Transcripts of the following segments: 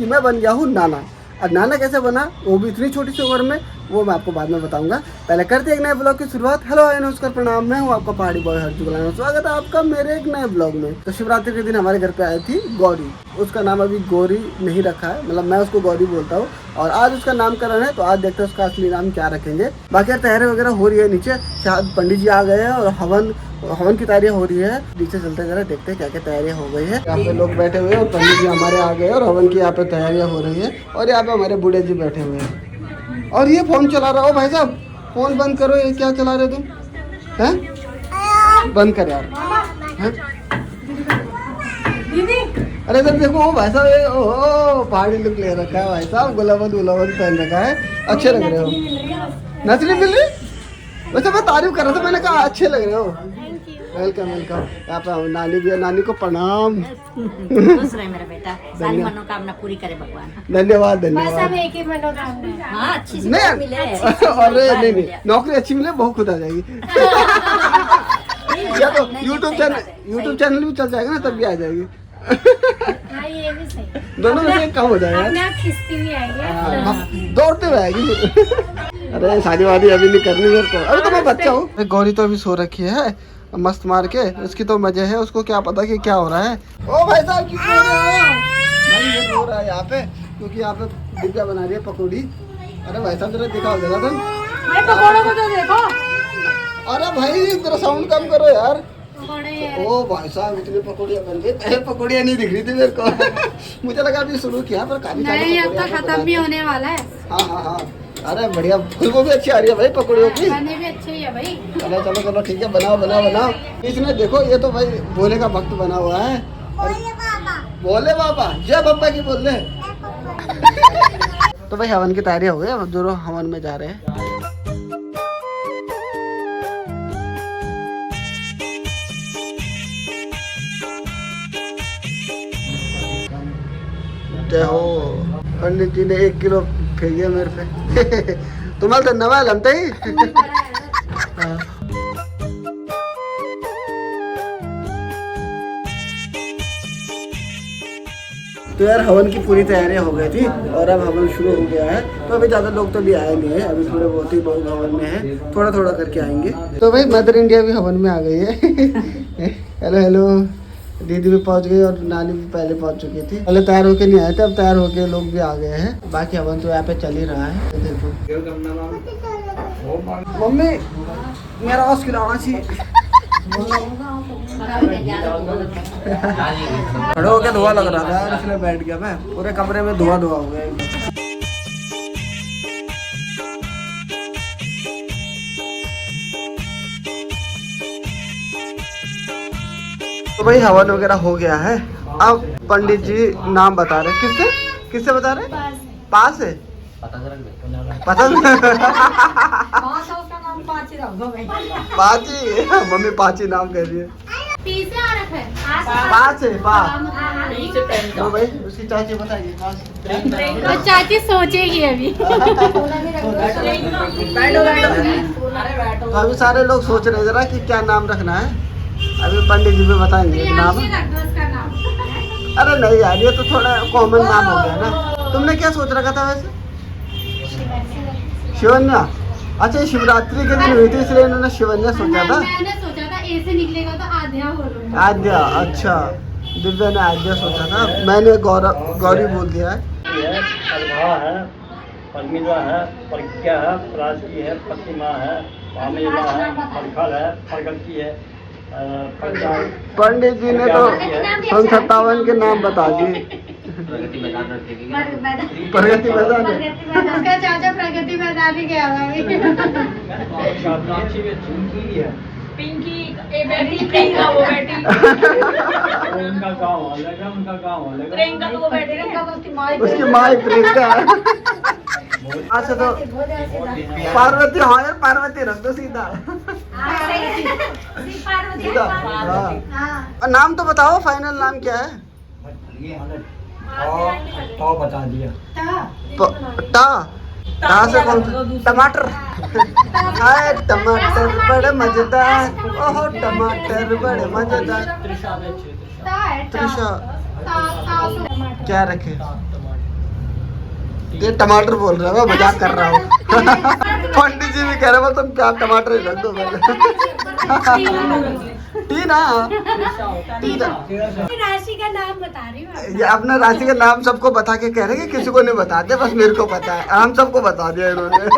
कि मैं बन गया हूँ नाना। और नाना कैसे बना वो भी इतनी छोटी सी उम्र में, वो मैं आपको बाद में बताऊंगा। पहले करते एक नए ब्लॉग की शुरुआत। हेलो हाय नमस्कार प्रणाम, मैं हूँ आपका पहाड़ी बॉय हर्षु गुलाम। स्वागत है आपका मेरे एक नए ब्लॉग में। तो शिवरात्रि के दिन हमारे घर पे आई थी गौरी। उसका नाम अभी गौरी नहीं रखा है, मतलब मैं उसको गौरी बोलता हूँ। और आज उसका नामकरण है, तो आज देखते हैं उसका असली नाम क्या रखेंगे। बाकी तैयारी वगैरह हो रही है नीचे, शायद पंडित जी आ गए हैं और हवन की तैयारी हो रही है। नीचे चलते जरा देखते हैं क्या क्या तैयारियां हो गई है। यहाँ पे लोग बैठे हुए हैं और पंडित जी हमारे आ गए और हवन की यहाँ पे तैयारियां हो रही है। और यहाँ पे हमारे बूढ़े जी बैठे हुए हैं और ये फोन चला रहा हो। भाई साहब फोन बंद करो, ये क्या चला रहे तुम हैं? बंद कर यार। हैं? अरे सर देखो वो भाई साहब, ओ पहाड़ी लुक ले रखा है भाई साहब, गुलाबन पहन रखा है, अच्छे लग रहे हो। नचनी मिल रही वैसे मैं तारीफ कर रहा था, मैंने कहा अच्छे लग रहे हो। Welcome welcome. यहाँ पे नानी भी है, नानी को प्रणाम। खुश रहे मेरा बेटा, सारी मनोकामना पूरी करे भगवान। धन्यवाद धन्यवाद। एक ही मनोकामना। हाँ अच्छी नहीं मिले। अरे नहीं नौकरी अच्छी मिले बहुत खुद आ जाएगी। या तो यूट्यूब चैनल भी चल जाएगा ना, तब भी आ जाएगी। ये भी सही। दोनों में से कम हो जाएगा, दौड़ते हुए आएगी। अरे शादी वादी अभी नहीं करनी मेरे को, अभी तो मैं बच्चा हूँ। गौरी तो अभी सो रखी है मस्त मार के, उसकी तो मजे है, उसको क्या पता कि क्या हो रहा है। ओ भाई साहब क्यों सो रहे हो? भाई ये सो रहा है यहाँ पे, क्योंकि यहाँ पे दिव्या बना रही है पकौड़ी। अरे भाई साहब जरा दिखाओ जरा तुम पकौड़ों को तो देखो। अरे भाई जरा साउंड कम करो यार। ओ भाई साहब इतनी पकौड़ियाँ बन गई, पहले पकौड़ियाँ नहीं दिख रही थी मेरे को। मुझे लगा अभी शुरू किया पर काफी सारी खत्म भी होने वाला है। हाँ हाँ हाँ। अरे बढ़िया, खुशबू भी अच्छी आ रही है भाई पकौड़ियों की। खाने भी अच्छे ही है भाई। चलो चलो चलो ठीक है, बनाओ बनाओ बनाओ। इसने देखो ये तो भाई भोले का भक्त बना हुआ है। भोले बाबा जय बाबा की बोल रहे। तो भाई हवन की तैयारी हो गई, अब दोनों हवन में जा रहे हैं। जय हो। पंडित जी ने 1 किलो फेंक दिया मेरे पे। तुम्हारे तो नवा लमता ही। तो यार हवन की पूरी तैयारियां हो गई थी और अब हवन शुरू हो गया है। तो अभी ज़्यादा लोग तो अभी आए नहीं है, अभी थोड़े बहुत ही लोग हवन में है, थोड़ा थोड़ा करके आएंगे। तो भाई मदर इंडिया भी हवन में आ गई है। Hello hello. दीदी भी पहुंच गई और नानी भी पहले पहुंच चुकी थी। पहले तैयार होके नहीं आए थे, अब तैयार होके लोग भी आ गए हैं। बाकी हवन तो यहाँ पे चल ही रहा है। देखो मम्मी मेरा आवाज खिलाना चाहिए। खड़े होके धुआं लग रहा था इसलिए बैठ गया मैं, पूरे कमरे में धुआं हो गया। तो भाई हवन वगैरह हो गया है। अब पंडित जी नाम बता रहे, किससे बता रहे? पास है पसंद। पाची, मम्मी पाची नाम कह रही है। पाँच है तो भाई उसकी चाची बताइए। चाची सोचेगी अभी। तो अभी सारे लोग सोच रहे जरा कि क्या नाम रखना है। अभी पंडित जी भी बताएंगे नाम। अरे नहीं यार ये तो थोड़ा कॉमन नाम हो गया ना। तुमने क्या सोच रखा था वैसे? शिवन्या। अच्छा शिवरात्रि के दिन हुई थी इसलिए इन्होंने शिवन्या सोचा था। मैंने सोचा था ए से निकलेगा तो आद्या बोलूंगा। आद्या, अच्छा दिव्या ने आद्या सोचा था, मैंने गौरी बोल दिया है। परमिला है, प्रज्ञा है, प्राची है, प्रतिमा है, पामिला है, परखल है, प्रगति है। पंडित जी ने तो 57 के नाम बता दिए। प्रगति मैदान उसका चाचा प्रगति मैदान ही गया पिंकी ए बेटी प्रियंका वो बेटी उनका गाँव अलग है, उनका गाँव अलग है। प्रियंका तो वो बेटी प्रियंका तो उसकी माँ प्रियंका। अच्छा तो पार्वती, हाँ यार पार्वती रख दो सीधा। सीधा हाँ। नाम तो बताओ, फाइनल नाम क्या है? तो बता दिया। टा से कौन सा? टमाटर। हाय टमाटर बड़े मजेदार, ओहो टमाटर बड़े मजेदार। त्रिशा क्या रखे? ये टमाटर बोल रहा है, मैं मजाक कर रहा हूँ। पंडित जी भी कह रहे हो तुम क्या टमाटर ही रख दो पहले। टीना राशि का नाम बता रही हूँ। ये अपना राशि का नाम सबको बता के कह रहे हैं कि किसी को नहीं बताते, बस मेरे को पता है, हम सबको बता दिया इन्होंने।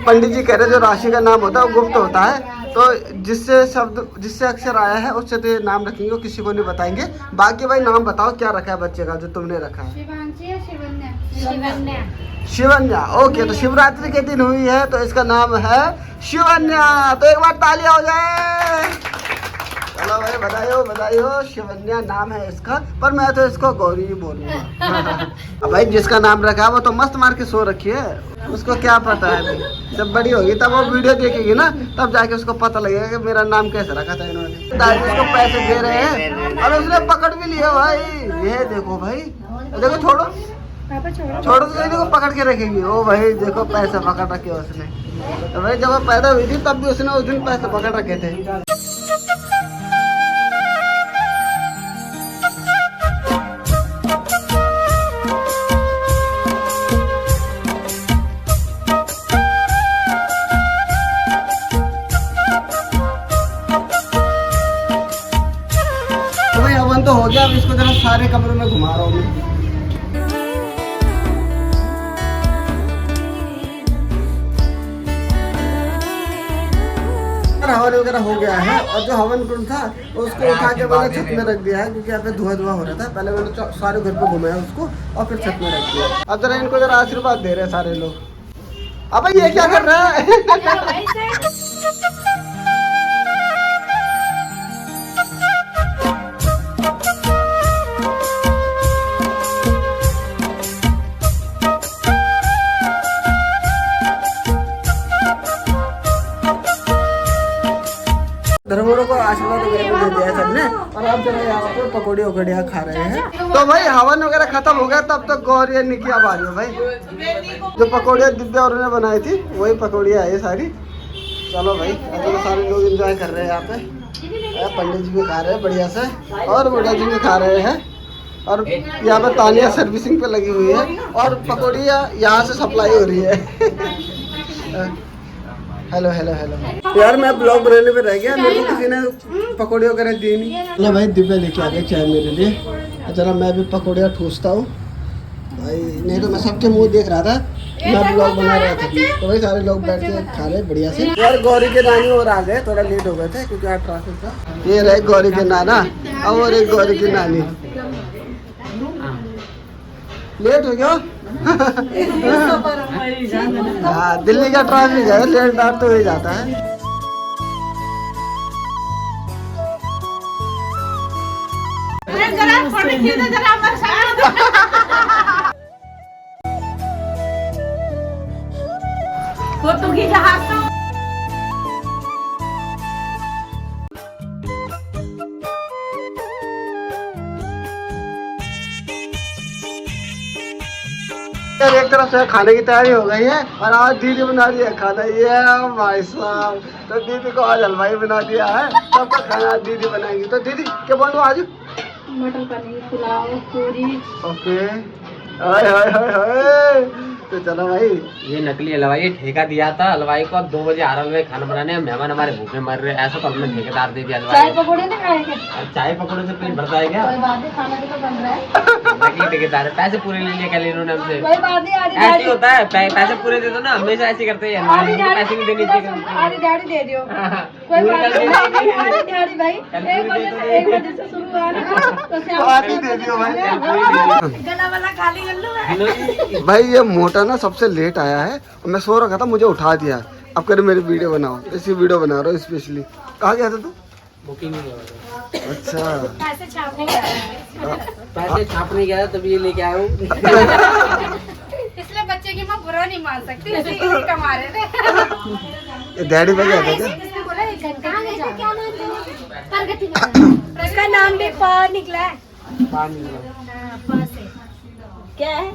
पंडित जी कह रहे जो राशि का नाम होता है वो गुप्त होता है, तो जिससे अक्षर आया है उससे तो ये नाम रखेंगे, वो किसी को नहीं बताएंगे। बाकी भाई नाम बताओ क्या रखा है बच्चे का जो तुमने रखा है? शिवन्या। ओके, तो शिवरात्रि के दिन हुई है तो इसका नाम है शिवन्या। तो एक बार तालियां हो जाए। चलो भाई बधाई हो। शिवन्या नाम है इसका, पर मैं तो इसको गौरी ही बोलूंगा। अब भाई जिसका नाम रखा है वो तो मस्त मार के सो रखी है, उसको क्या पता है अभी। जब बड़ी होगी तब वो वीडियो देखेगी ना, तब जाके उसको पता लगेगा कि मेरा नाम कैसे रखा था इन्होंने। दादी उसको पैसे दे रहे हैं और उसने पकड़ भी लिया भाई। ये देखो भाई, देखो छोड़ो तो सही, देखो पकड़ के रखेगी। ओ भाई देखो पैसे पकड़ रखे उसने। तो भाई जब वो पैदा हुई थी तब भी उसने उस दिन पैसे पकड़ रखे थे। तो हो गया, अब इसको जरा सारे कमरों में घुमा रहा हूँ मैं। हवन वगैरह हो गया है और जो हवन कुंड था उसको उठा के मैंने छत में रख दिया है, क्योंकि यहाँ पे धुआं हो रहा था। पहले मैंने सारे घर पे घुमाया उसको और फिर छत में रख दिया। अब जरा इनको जरा आशीर्वाद दे रहे हैं सारे लोग। अब ये क्या कर रहा है? धर्मों को आशीर्वाद वगैरह दे दिया है सबने, और अब जरा यहाँ पे पकौड़ी वकौड़ियाँ खा रहे हैं। तो भाई हवन वगैरह खत्म हो गया, तब तक गौरी और निकी अब आ रही हो भाई। जो पकौड़ियाँ दिव्या और उन्होंने बनाई थी वही पकौड़ियाँ है सारी। चलो भाई, तो सारे लोग एंजॉय कर रहे हैं यहाँ पे। पंडित जी भी खा रहे हैं बढ़िया से, और बुढ़ा जी भी खा रहे हैं। और यहाँ पे तालियां सर्विसिंग पे लगी हुई है और पकौड़ियाँ यहाँ से सप्लाई हो रही है। हेलो यार, मैं ब्लॉग बनाने पे रह गया, मेरे को किसी ने पकौड़े वगैरह दी नहीं। चलो भाई दिव्या लेके आ गए चाय मेरे लिए। चलो मैं भी पकौड़ियाँ ठूसता हूँ भाई, नहीं तो मैं सबके मुंह देख रहा था, मैं ब्लॉग बना रहा था। तो भाई सारे लोग बैठ के खा रहे बढ़िया से। यार गौरी के नानी और आ गए, थोड़ा लेट हो गए थे क्योंकि यार ट्रैफिक था। ये रहे गौरी के नाना और एक गौरी की नानी। लेट हो गया। हाँ, दिल्ली का ट्रैफिक है, लेट डाट तो हो ही जाता है। एक तरफ से खाने की तैयारी हो गई है और आज दीदी बना दिया खाना। ये भाई साहब, तो दीदी को आज हलवाई बना दिया है, सबका खाना आज दीदी बनाएंगी। तो दीदी क्या बोलूं आज? मटर पनीर, पुलाव, पूरी। ओके, हाय हाय हाय हाय। तो चलो भाई, ये नकली हलवाई ठेका दिया था हलवाई को, अब 2 बजे आ रहा है खाना बनाने। मेहमान हमारे भूखे मर रहे हैं, ऐसा तो हमने ठेकेदार दे दिया हलवाई। चाय पकौड़े नहीं खाएंगे? चाय पकौड़े से पेट भरता है क्या? कोई बात नहीं, खाना भी तो बन रहा है। नकली ठेकेदार है, पैसे पूरे ले लिए कल इन्होंने हमसे। कोई बात नहीं, ऐसे ही होता है, पैसे पूरे दे दो ना, हमेशा ऐसे करते हैं। पैसे नहीं देनी चाहिए। आधी दिहाड़ी दे दियो। कोई बात नहीं, आधी दिहाड़ी भाई 1 बजे से शुरू हुआ ना, तो आधी दे दियो भाई। गला वाला खाली कर लो। भाई ये मोटा ना सबसे लेट आया है, मैं सो रखा था, मुझे उठा दिया। अब कर मेरी वीडियो बनाओ, इसी वीडियो बना रहा हूँ स्पेशली। कहाँ गया था तू? बुकिंग नहीं हुआ। अच्छा, पैसे छापने गया पैसे छापने गया तब ये लेके आया हूँ। इसलिए बच्चे की माँ बुरा नहीं मान सकती, इसी कमा रहे थे। डैडी पे गया था क्या? बोला 1 घंटे क्या प्रगति इसका नाम भी पा निकला है। पा से क्या है? अभी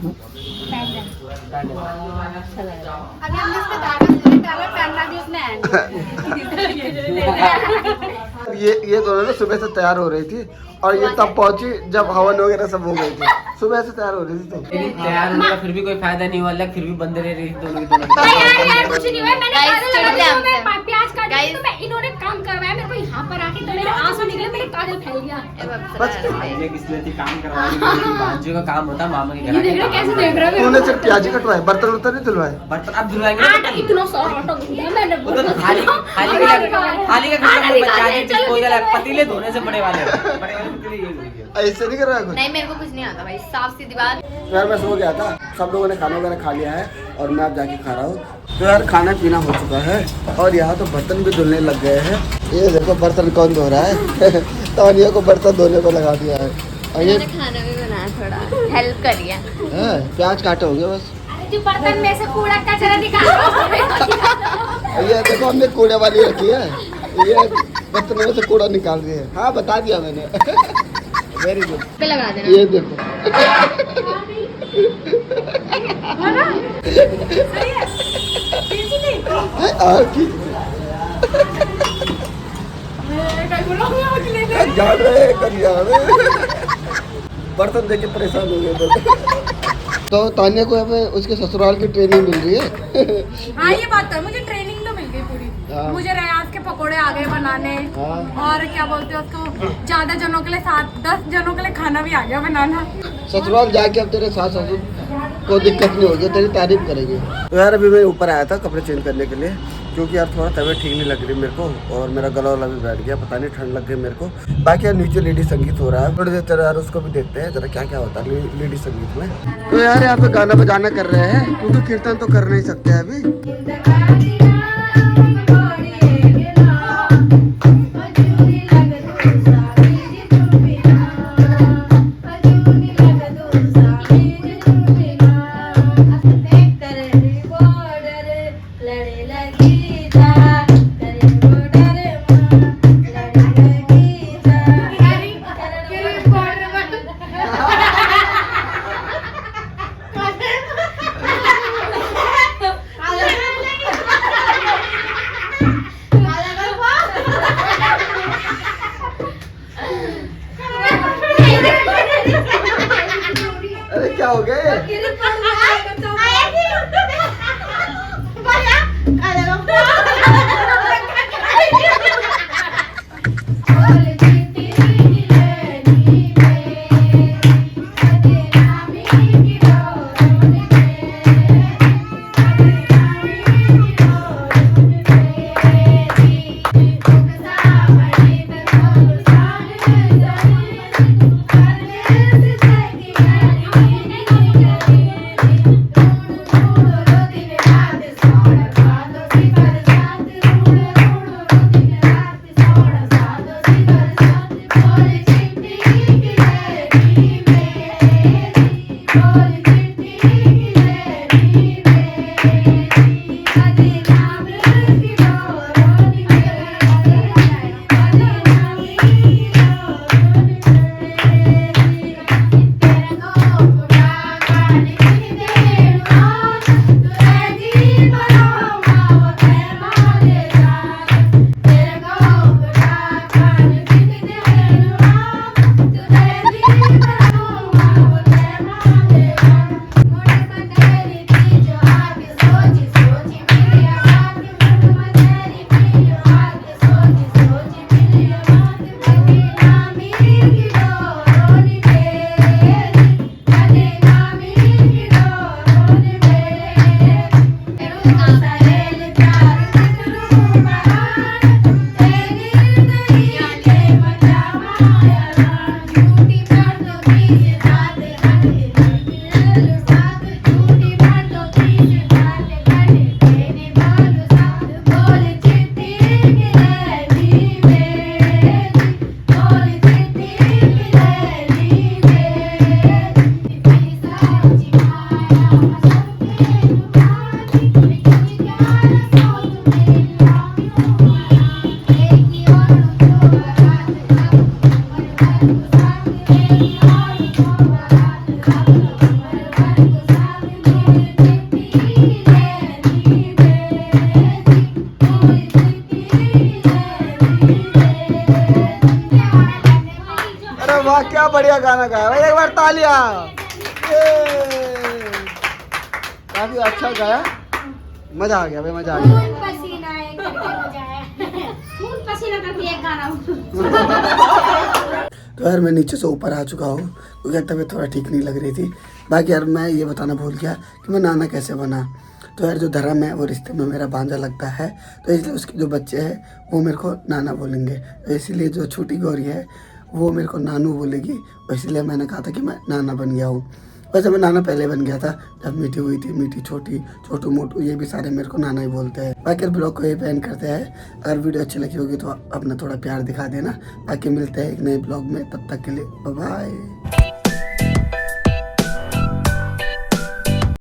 हमने इसमें डाला पहनना भी उसने है। ये दोनों ना सुबह से तैयार हो रही थी और ये तब पहुंची जब हवन वगैरह सब हो गई थी। सुबह से तैयार हो रही थी तो लेकिन तैयार होने का फिर भी कोई फायदा नहीं हुआ, अलग फिर भी बंद रह रही थी दोनों की दोनों। यार कुछ नहीं हुआ, मैंने Guys, काजल चिढ़ते लगाया, हमसे। मैं प्याज काट रही थी, Guys। तो मैं इन्होंने काम करवाया मेरे को यहाँ पर आके, तो मेरे आंसू निकले, मेरे काजल फैल गया। ये किसने थी काम करवा रही, भांजी का काम होता मामा के घर ये देख रहे कैसे देख रहे हो तूने सिर्फ प्याज ही कटवाए, बर्तन उर्तन नहीं धुलवाए। बर्तन अब धुलाएंगे आटा इतना सारा आटा गूंदा मैंने। वो तो थाली का खर्चा कोई बचा के डिस्पोजल है, पतीले धोने से बड़े वाले बड़े वाले पतीले ये धोएंगे। ऐसे नहीं करवाया कुछ नहीं मेरे को कुछ नहीं आता भाई, साफ सीधी बात। तो यार मैं सो गया था, सब लोगों ने खाना वगैरह खा लिया है और मैं अब जाके खा रहा हूँ। तो यार खाना पीना हो चुका है और यहाँ तो बर्तन भी धुलने लग गए हैं। ये देखो बर्तन कौन धो रहा है तानिया को बर्तन धोने को लगा दिया है। और ये खाना भी बनाया, थोड़ा हेल्प करिए। प्याज काटे होंगे बस। अरे जो बर्तन में से कूड़ा कचरा निकाल। ये देखो हमने कूड़े वाली रखी है, ये बर्तनों में से कूड़ा निकाल रही है। हाँ बता दिया मैंने वेरी गुड। पे लगा देना। ये देखो बर्तन देख के परेशान हो गए। तो तान्या को हमें उसके ससुराल की ट्रेनिंग मिल रही है। हाँ ये बात है, मुझे ट्रेनिंग तो मिल गई पूरी। हाँ। मुझे रियाज के पकोड़े आ गए बनाने। हाँ। और क्या बोलते हैं उसको, ज्यादा जनों के लिए 7-10 जनों के लिए खाना भी आ गया बनाना। ससुराल जाके अब तेरे सास ससुर को दिक्कत नहीं होगी, तेरी तारीफ करेंगे। तो यार अभी मैं ऊपर आया था कपड़े चेंज करने के लिए, क्योंकि यार थोड़ा तबीयत ठीक नहीं लग रही मेरे को और मेरा गला वाला भी बैठ गया, पता नहीं ठंड लग गई मेरे को। बाकी यार नीचे लेडी संगीत हो रहा है, थोड़ी देर चलो यार उसको भी देखते हैं जरा क्या क्या होता है लेडी संगीत में। तो यार यहाँ पे गाना बजाना कर रहे हैं, क्योंकि कीर्तन तो कर नहीं सकते अभी। अरे क्या हो गया? बढ़िया गाना गाया भाई, एक बार तालियां। काफी अच्छा गाया, मजा आ गया भाई, मजा आ गया। खून पसीना है करके मजा आया। खून पसीना करके एक गाना। तो यार मैं नीचे से ऊपर आ चुका हूँ क्योंकि तबीयत थोड़ा ठीक नहीं लग रही थी। बाकी यार मैं ये बताना भूल गया कि मैं नाना कैसे बना। तो यार जो धर्म है वो रिश्ते में मेरा भांजा लगता है, तो इसलिए उसके जो बच्चे हैं वो मेरे को नाना बोलेंगे। तो इसीलिए जो छोटी गौरी है वो मेरे को नानू बोलेगी, तो इसलिए मैंने कहा था कि मैं नाना बन गया हूँ। वैसे मैं नाना पहले बन गया था, जब मीठी हुई थी, मीठी छोटी, छोटू मोटू, ये भी सारे मेरे को नाना ही बोलते हैं। बाकी ब्लॉग को ये एंड करते हैं। अगर वीडियो अच्छी लगी होगी तो अपना थोड़ा प्यार दिखा देना। बाकी मिलते हैं एक नए ब्लॉग में, तब तक के लिए बाय बाय।